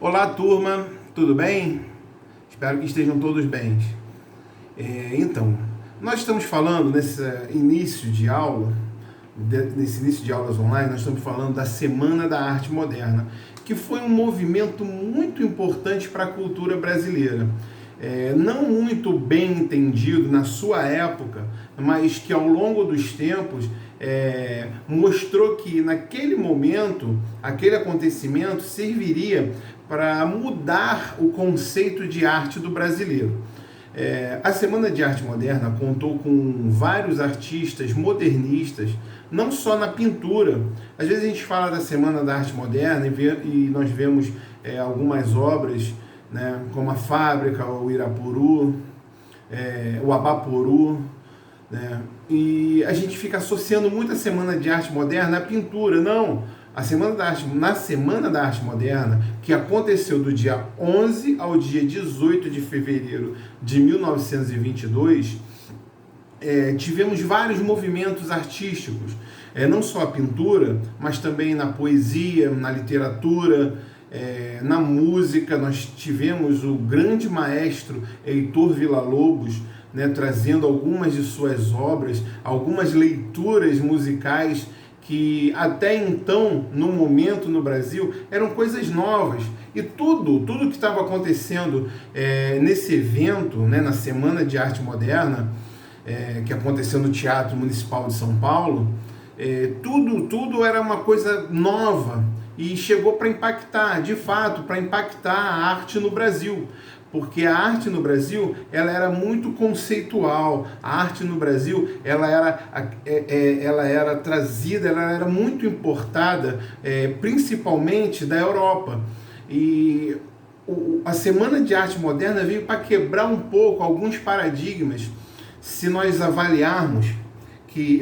Olá, turma, tudo bem? Espero que estejam todos bem. Então, nós estamos falando nesse início de aula, nesse início de aulas online, nós estamos falando da Semana da Arte Moderna, que foi um movimento muito importante para a cultura brasileira. Não muito bem entendido na sua época, mas que ao longo dos tempos mostrou que naquele momento, aquele acontecimento serviria para mudar o conceito de arte do brasileiro. A Semana de Arte Moderna contou com vários artistas modernistas, não só na pintura. Às vezes a gente fala da Semana da Arte Moderna e nós vemos algumas obras, né, como a Fábrica, o Irapuru, o Abaporu, né, e a gente fica associando muito a Semana de Arte Moderna à pintura. Não! Na Semana da Arte Moderna, que aconteceu do dia 11 ao dia 18 de fevereiro de 1922, tivemos vários movimentos artísticos, não só a pintura, mas também na poesia, na literatura, na música. Nós tivemos o grande maestro Heitor Villa-Lobos, né, trazendo algumas de suas obras, algumas leituras musicais que até então, no momento no Brasil, eram coisas novas. E tudo que estava acontecendo nesse evento, né, na Semana de Arte Moderna, que aconteceu no Teatro Municipal de São Paulo, tudo era uma coisa nova e chegou para impactar, de fato, para impactar a arte no Brasil. Porque a arte no Brasil, ela era muito conceitual. A arte no Brasil, ela era trazida, ela era muito importada, principalmente da Europa. E a Semana de Arte Moderna veio para quebrar um pouco alguns paradigmas. Se nós avaliarmos que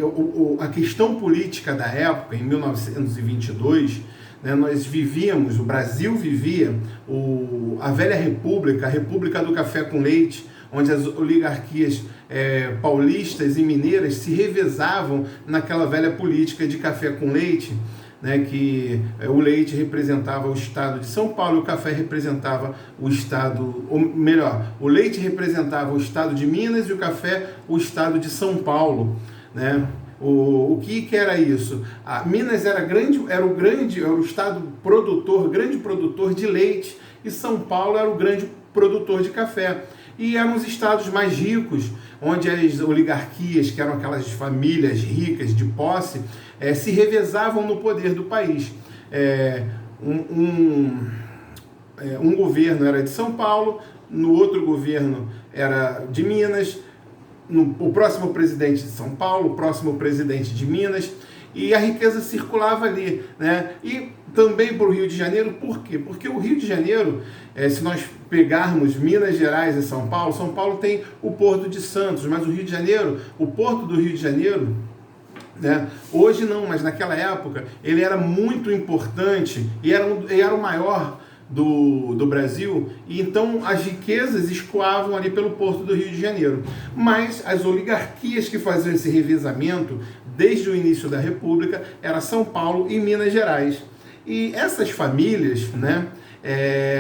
a questão política da época, em 1922, o Brasil vivia a velha república, a República do Café com Leite, onde as oligarquias paulistas e mineiras se revezavam naquela velha política de café com leite, né, que o leite representava o estado de São Paulo e o café representava o estado, ou melhor, o leite representava o estado de Minas e o café o estado de São Paulo, né? O que era isso? Minas era o estado grande produtor de leite, e São Paulo era o grande produtor de café. E eram os estados mais ricos, onde as oligarquias, que eram aquelas famílias ricas de posse, se revezavam no poder do país. Um governo era de São Paulo, no outro governo era de Minas, o próximo presidente de São Paulo, o próximo presidente de Minas, e a riqueza circulava ali, né? E também para o Rio de Janeiro. Por quê? Porque o Rio de Janeiro, se nós pegarmos Minas Gerais e São Paulo tem o Porto de Santos, mas o Rio de Janeiro, o Porto do Rio de Janeiro, né? Hoje não, mas naquela época ele era muito importante e era o maior do Brasil, e então as riquezas escoavam ali pelo Porto do Rio de Janeiro. Mas as oligarquias que faziam esse revezamento desde o início da República era São Paulo e Minas Gerais. E essas famílias, né,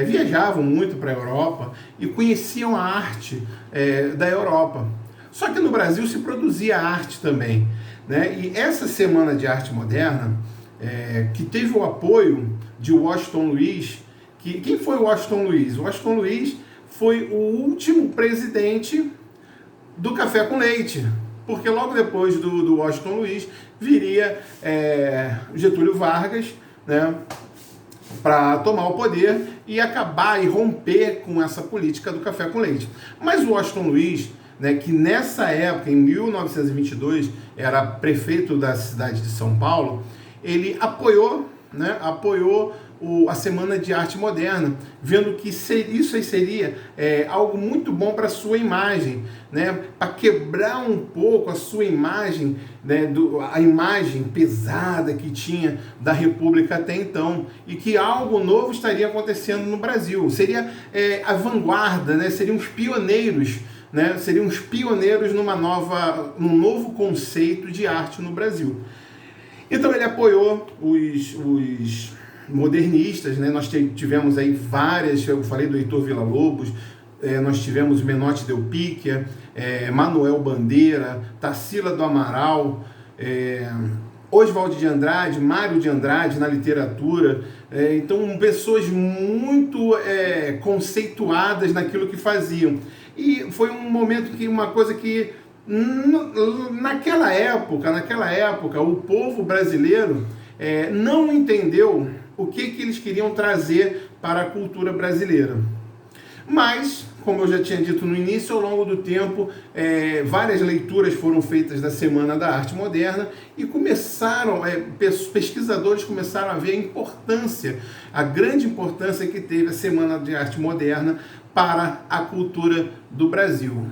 viajavam muito para a Europa e conheciam a arte da Europa. Só que no Brasil se produzia arte também, né? E essa Semana de Arte Moderna, que teve o apoio de Washington Luiz. Quem foi o Washington Luiz? O Washington Luiz foi o último presidente do café com leite, porque logo depois do Washington Luiz viria Getúlio Vargas, né, para tomar o poder e acabar e romper com essa política do café com leite. Mas o Washington Luiz, né, que nessa época, em 1922, era prefeito da cidade de São Paulo, ele apoiou a Semana de Arte Moderna, vendo que isso aí seria algo muito bom para a sua imagem, né? Para quebrar um pouco a sua imagem, né? A imagem pesada que tinha da República até então, e que algo novo estaria acontecendo no Brasil. Seria a vanguarda, né? Seriam os pioneiros, né? Seriam os pioneiros num novo conceito de arte no Brasil. Então ele apoiou modernistas, né? Nós tivemos aí várias, eu falei do Heitor Villa-Lobos, nós tivemos Menotti Del Picchia, Manuel Bandeira, Tarsila do Amaral, Oswald de Andrade, Mário de Andrade na literatura. Então, pessoas muito conceituadas naquilo que faziam. E foi um momento que uma coisa que naquela época, o povo brasileiro não entendeu o que eles queriam trazer para a cultura brasileira. Mas, como eu já tinha dito no início, ao longo do tempo, várias leituras foram feitas da Semana da Arte Moderna e pesquisadores começaram a ver a grande importância que teve a Semana de Arte Moderna para a cultura do Brasil.